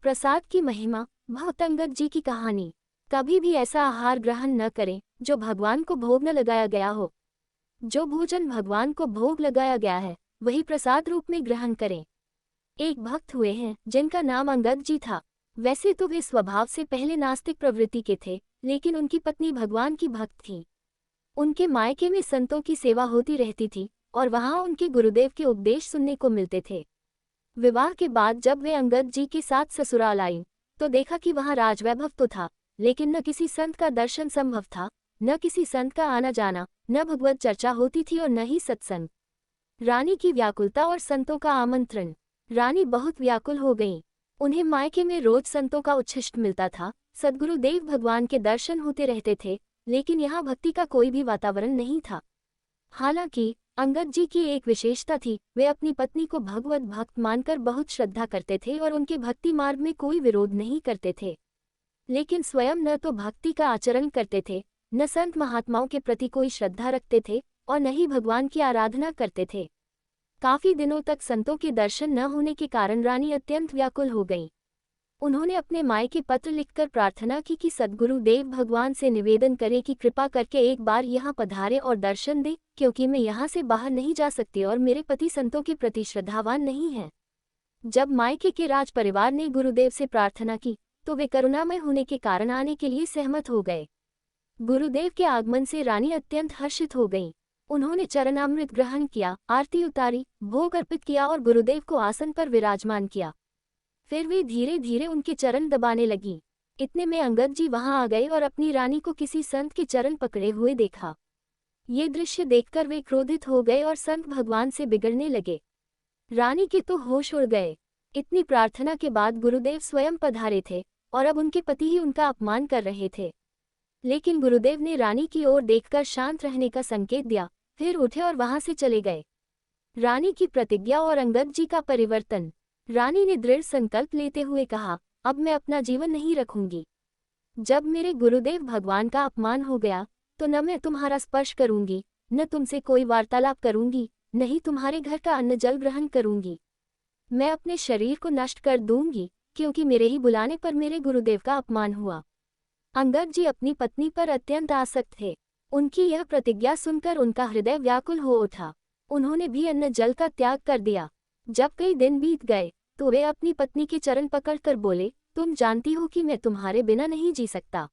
प्रसाद की महिमा। भक्त अंगद जी की कहानी। कभी भी ऐसा आहार ग्रहण न करें जो भगवान को भोग न लगाया गया हो। जो भोजन भगवान को भोग लगाया गया है वही प्रसाद रूप में ग्रहण करें। एक भक्त हुए हैं जिनका नाम अंगद जी था। वैसे तो वे स्वभाव से पहले नास्तिक प्रवृत्ति के थे, लेकिन उनकी पत्नी भगवान की भक्त थी। उनके मायके में संतों की सेवा होती रहती थी और वहां उनके गुरुदेव के उपदेश सुनने को मिलते थे। विवाह के बाद जब वे अंगद जी के साथ ससुराल आईं, तो देखा कि वहां राजवैभव तो था, लेकिन न किसी संत का दर्शन संभव था, न किसी संत का आना जाना, न भगवत चर्चा होती थी और न ही सत्संग। रानी की व्याकुलता और संतों का आमंत्रण। रानी बहुत व्याकुल हो गईं। उन्हें मायके में रोज संतों का उच्छिष्ट मिलता था, सद्गुरु देव भगवान के दर्शन होते रहते थे, लेकिन यहाँ भक्ति का कोई भी वातावरण नहीं था। हालांकि अंगद जी की एक विशेषता थी, वे अपनी पत्नी को भगवत भक्त मानकर बहुत श्रद्धा करते थे और उनके भक्ति मार्ग में कोई विरोध नहीं करते थे। लेकिन स्वयं न तो भक्ति का आचरण करते थे, न संत महात्माओं के प्रति कोई श्रद्धा रखते थे और न ही भगवान की आराधना करते थे। काफी दिनों तक संतों के दर्शन न होने के कारण रानी अत्यंत व्याकुल हो गईं। उन्होंने अपने मायके पत्र लिखकर प्रार्थना की कि सद्गुरु देव भगवान से निवेदन करें कि कृपा करके एक बार यहाँ पधारे और दर्शन दे, क्योंकि मैं यहाँ से बाहर नहीं जा सकती और मेरे पति संतों के प्रति श्रद्धावान नहीं हैं। जब मायके के राज परिवार ने गुरुदेव से प्रार्थना की तो वे करुणामय होने के कारण आने के लिए सहमत हो गए। गुरुदेव के आगमन से रानी अत्यंत हर्षित हो गईं। उन्होंने चरणामृत ग्रहण किया, आरती उतारी, भोग अर्पित किया और गुरुदेव को आसन पर विराजमान किया। फिर वे धीरे धीरे उनके चरण दबाने लगी। इतने में अंगद जी वहां आ गए और अपनी रानी को किसी संत के चरण पकड़े हुए देखा। ये दृश्य देखकर वे क्रोधित हो गए और संत भगवान से बिगड़ने लगे। रानी के तो होश उड़ गए। इतनी प्रार्थना के बाद गुरुदेव स्वयं पधारे थे और अब उनके पति ही उनका अपमान कर रहे थे। लेकिन गुरुदेव ने रानी की ओर देखकर शांत रहने का संकेत दिया, फिर उठे और वहां से चले गए। रानी की प्रतिज्ञा और अंगद जी का परिवर्तन। रानी ने दृढ़ संकल्प लेते हुए कहा, अब मैं अपना जीवन नहीं रखूंगी। जब मेरे गुरुदेव भगवान का अपमान हो गया तो न मैं तुम्हारा स्पर्श करूंगी, न तुमसे कोई वार्तालाप करूंगी, न ही तुम्हारे घर का अन्न जल ग्रहण करूंगी। मैं अपने शरीर को नष्ट कर दूंगी, क्योंकि मेरे ही बुलाने पर मेरे गुरुदेव का अपमान हुआ। अंगद जी अपनी पत्नी पर अत्यंत आसक्त थे। उनकी यह प्रतिज्ञा सुनकर उनका हृदय व्याकुल हो उठा। उन्होंने भी अन्न जल का त्याग कर दिया। जब कई दिन बीत गए तो वे अपनी पत्नी के चरण पकड़कर बोले, तुम जानती हो कि मैं तुम्हारे बिना नहीं जी सकता।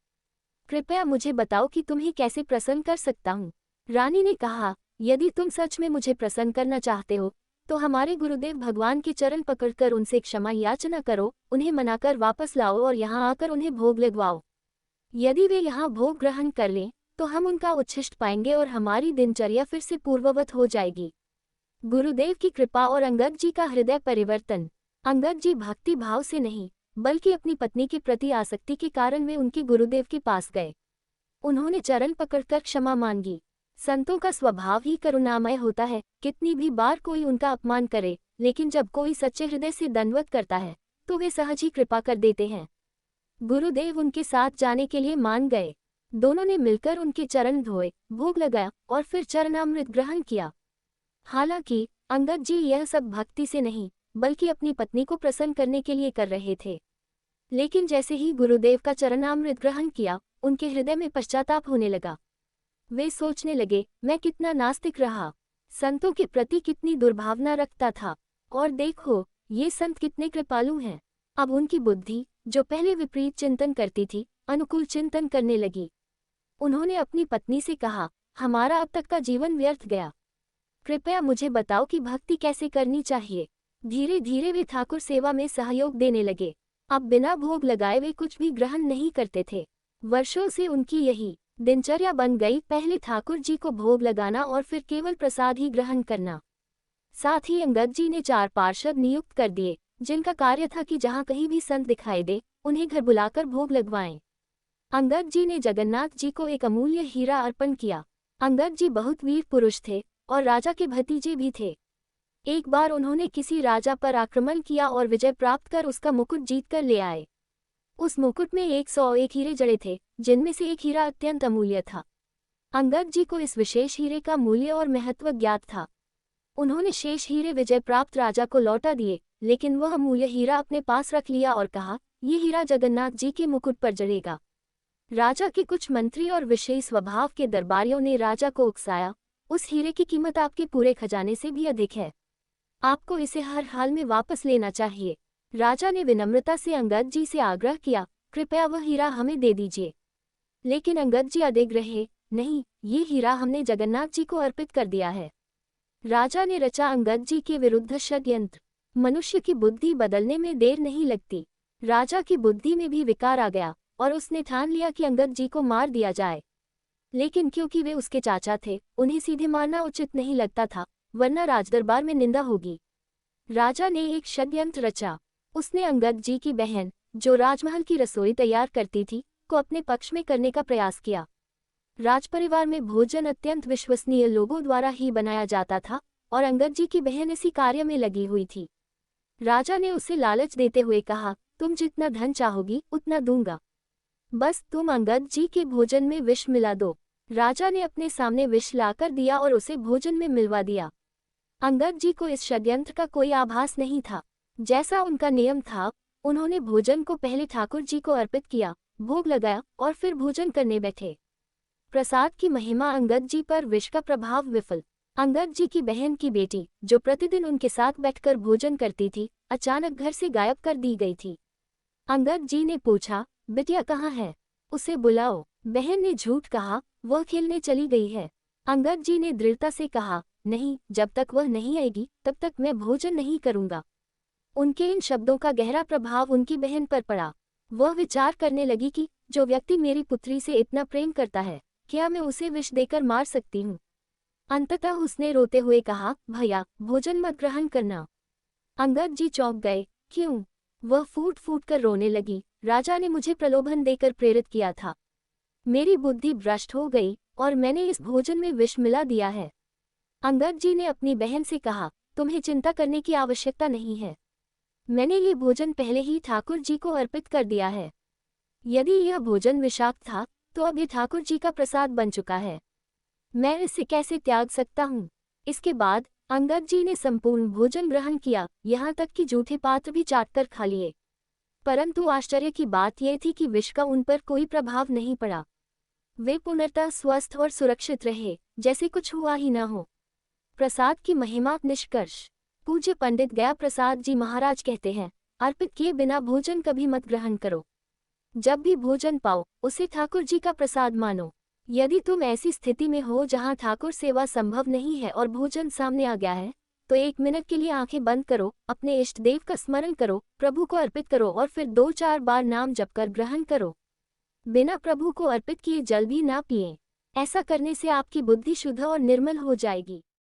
कृपया मुझे बताओ कि तुम्हें कैसे प्रसन्न कर सकता हूँ। रानी ने कहा, यदि तुम सच में मुझे प्रसन्न करना चाहते हो तो हमारे गुरुदेव भगवान के चरण पकड़कर उनसे क्षमा याचना करो, उन्हें मनाकर वापस लाओ और यहाँ आकर उन्हें भोग लगवाओ। यदि वे यहाँ भोग ग्रहण कर लें तो हम उनका उच्छिष्ट पाएंगे और हमारी दिनचर्या फिर से पूर्ववत हो जाएगी। गुरुदेव की कृपा और अंगद जी का हृदय परिवर्तन। अंगद जी भक्ति भाव से नहीं बल्कि अपनी पत्नी के प्रति आसक्ति के कारण वे उनके गुरुदेव के पास गए। उन्होंने चरण पकड़कर क्षमा मांगी। संतों का स्वभाव ही करुणामय होता है। कितनी भी बार कोई उनका अपमान करे, लेकिन जब कोई सच्चे हृदय से दंडवत करता है तो वे सहज ही कृपा कर देते हैं। गुरुदेव उनके साथ जाने के लिए मान गए। दोनों ने मिलकर उनके चरण धोए, भोग लगाया और फिर चरणामृत ग्रहण किया। हालांकि अंगद जी यह सब भक्ति से नहीं बल्कि अपनी पत्नी को प्रसन्न करने के लिए कर रहे थे। लेकिन जैसे ही गुरुदेव का चरणामृत ग्रहण किया, उनके हृदय में पश्चाताप होने लगा। वे सोचने लगे, मैं कितना नास्तिक रहा, संतों के प्रति कितनी दुर्भावना रखता था, और देखो ये संत कितने कृपालु हैं। अब उनकी बुद्धि, जो पहले विपरीत चिंतन करती थी, अनुकूल चिंतन करने लगी। उन्होंने अपनी पत्नी से कहा, हमारा अब तक का जीवन व्यर्थ गया। कृपया मुझे बताओ कि भक्ति कैसे करनी चाहिए। धीरे धीरे वे ठाकुर सेवा में सहयोग देने लगे। अब बिना भोग लगाए वे कुछ भी ग्रहण नहीं करते थे। वर्षों से उनकी यही दिनचर्या बन गई, पहले ठाकुर जी को भोग लगाना और फिर केवल प्रसाद ही ग्रहण करना। साथ ही अंगद जी ने 4 पार्षद नियुक्त कर दिए, जिनका कार्य था कि जहां कहीं भी संत दिखाई दे उन्हें घर बुलाकर भोग लगवाएं। अंगद जी ने जगन्नाथ जी को एक अमूल्य हीरा अर्पण किया। अंगद जी बहुत वीर पुरुष थे और राजा के भतीजे भी थे। एक बार उन्होंने किसी राजा पर आक्रमण किया और विजय प्राप्त कर उसका मुकुट जीतकर ले आए। उस मुकुट में 101 हीरे जड़े थे, जिनमें से एक हीरा अत्यंत अमूल्य था। अंगद जी को इस विशेष हीरे का मूल्य और महत्व ज्ञात था। उन्होंने शेष हीरे विजय प्राप्त राजा को लौटा दिए, लेकिन वह अमूल्य हीरा अपने पास रख लिया और कहा, ये हीरा जगन्नाथ जी के मुकुट पर जड़ेगा। राजा के कुछ मंत्री और विशेष स्वभाव के दरबारियों ने राजा को उकसाया, उस हीरे की कीमत आपके पूरे खजाने से भी अधिक है, आपको इसे हर हाल में वापस लेना चाहिए। राजा ने विनम्रता से अंगद जी से आग्रह किया, कृपया वह हीरा हमें दे दीजिए। लेकिन अंगद जी अडिग रहे, नहीं, ये हीरा हमने जगन्नाथ जी को अर्पित कर दिया है। राजा ने रचा अंगद जी के विरुद्ध षड्यंत्र। मनुष्य की बुद्धि बदलने में देर नहीं लगती। राजा की बुद्धि में भी विकार आ गया और उसने ठान लिया कि अंगद जी को मार दिया जाए। लेकिन क्योंकि वे उसके चाचा थे, उन्हें सीधे मारना उचित नहीं लगता था, वरना राजदरबार में निंदा होगी। राजा ने एक षड्यंत्र रचा। उसने अंगद जी की बहन, जो राजमहल की रसोई तैयार करती थी, को अपने पक्ष में करने का प्रयास किया। राजपरिवार में भोजन अत्यंत विश्वसनीय लोगों द्वारा ही बनाया जाता था और अंगद जी की बहन इसी कार्य में लगी हुई थी। राजा ने उसे लालच देते हुए कहा, तुम जितना धन चाहोगी उतना दूंगा, बस तुम अंगद जी के भोजन में विष मिला दो। राजा ने अपने सामने विष लाकर दिया और उसे भोजन में मिलवा दिया। अंगद जी को इस षड्यंत्र का कोई आभास नहीं था। जैसा उनका नियम था, उन्होंने भोजन को पहले ठाकुर जी को अर्पित किया, भोग लगाया और फिर भोजन करने बैठे। प्रसाद की महिमा अंगद जी पर विष का प्रभाव विफल। अंगद जी की बहन की बेटी, जो प्रतिदिन उनके साथ बैठकर भोजन करती थी, अचानक घर से गायब कर दी गई थी। अंगद जी ने पूछा, बिटिया कहाँ है? उसे बुलाओ। बहन ने झूठ कहा, वह खेलने चली गई है। अंगद जी ने दृढ़ता से कहा, नहीं, जब तक वह नहीं आएगी तब तक मैं भोजन नहीं करूंगा। उनके इन शब्दों का गहरा प्रभाव उनकी बहन पर पड़ा। वह विचार करने लगी कि जो व्यक्ति मेरी पुत्री से इतना प्रेम करता है, क्या मैं उसे विष देकर मार सकती हूँ? अंततः उसने रोते हुए कहा, भैया, भोजन मत ग्रहण करना। अंगद जी चौंक गए। क्यों? वह फूट फूट कर रोने लगी। राजा ने मुझे प्रलोभन देकर प्रेरित किया था। मेरी बुद्धि भ्रष्ट हो गई और मैंने इस भोजन में विष मिला दिया है। अंगद जी ने अपनी बहन से कहा, तुम्हें चिंता करने की आवश्यकता नहीं है। मैंने ये भोजन पहले ही ठाकुर जी को अर्पित कर दिया है। यदि यह भोजन विषाक्त था, तो अब ये ठाकुर जी का प्रसाद बन चुका है। मैं इसे कैसे त्याग सकता हूँ? इसके बाद अंगद जी ने संपूर्ण भोजन ग्रहण किया, यहाँ तक कि जूठे पात्र भी चाटकर खा लिए। परंतु आश्चर्य की बात यह थी कि विष का उन पर कोई प्रभाव नहीं पड़ा। वे पूर्णतः स्वस्थ और सुरक्षित रहे, जैसे कुछ हुआ ही न हो। प्रसाद की महिमा। निष्कर्ष। पूज्य पंडित गया प्रसाद जी महाराज कहते हैं, अर्पित किए बिना भोजन कभी मत ग्रहण करो। जब भी भोजन पाओ, उसे ठाकुर जी का प्रसाद मानो। यदि तुम ऐसी स्थिति में हो जहां ठाकुर सेवा संभव नहीं है और भोजन सामने आ गया है, तो 1 मिनट के लिए आंखें बंद करो, अपने इष्ट देव का स्मरण करो, प्रभु को अर्पित करो और फिर 2-4 बार नाम जपकर ग्रहण करो। बिना प्रभु को अर्पित किए जल भी ना पिएं। ऐसा करने से आपकी बुद्धि शुद्ध और निर्मल हो जाएगी।